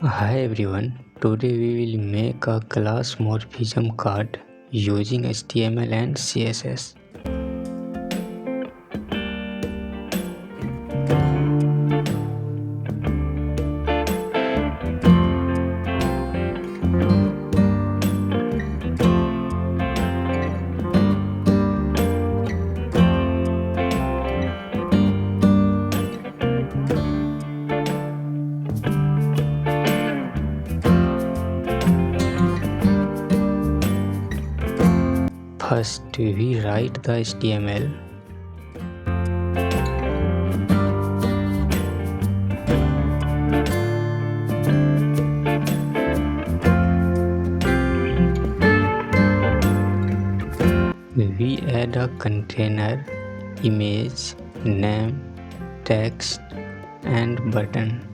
Hi everyone, today we will make a glassmorphism card using HTML and CSS. First, we write the HTML. We add a container, image, name, text, and button.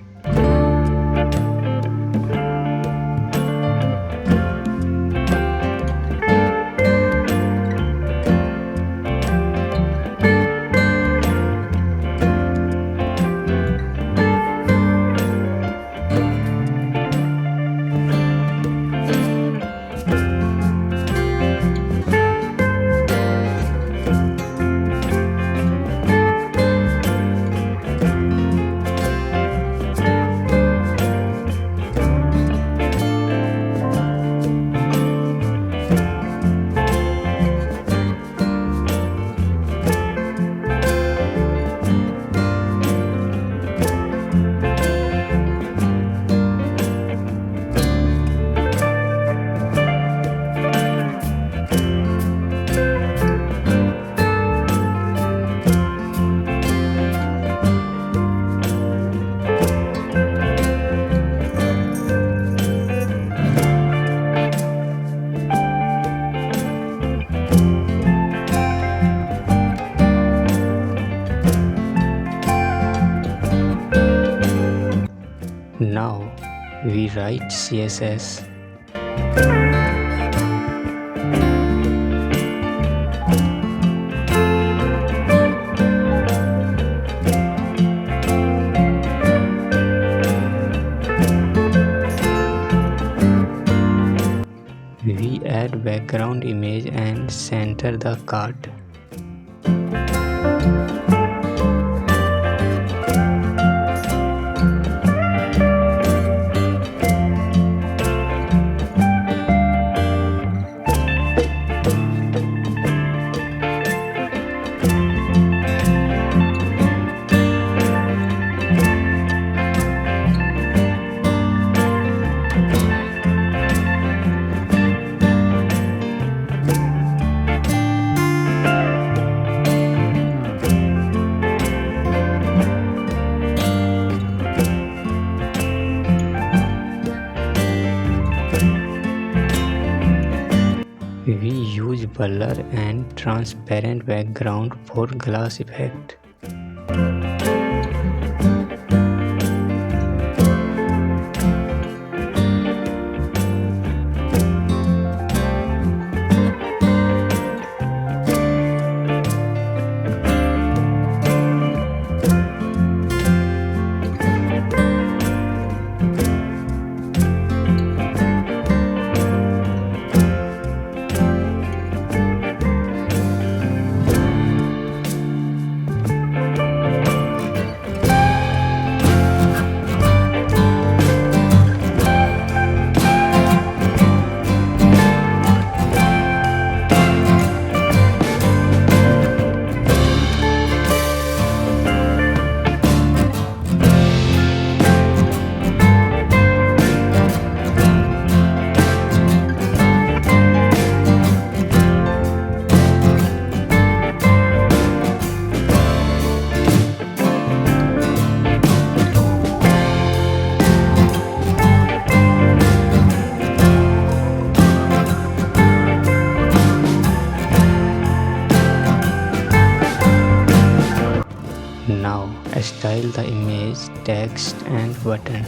Now we write CSS. We add background image and center the card. We use blur and transparent background for glass effect. Now style the image, text and button.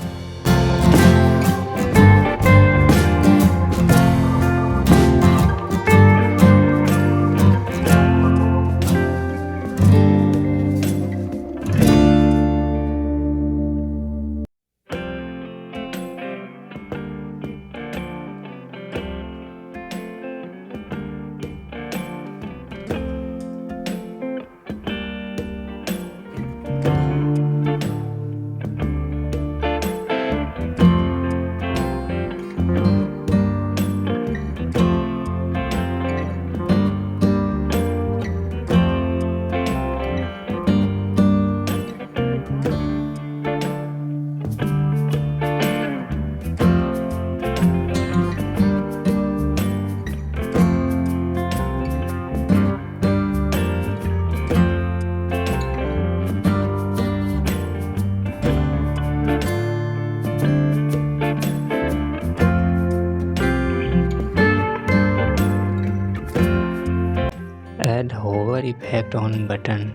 effect on button.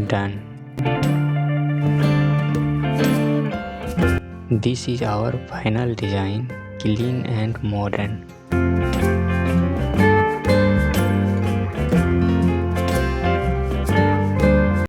Done. This is our final design, clean and modern.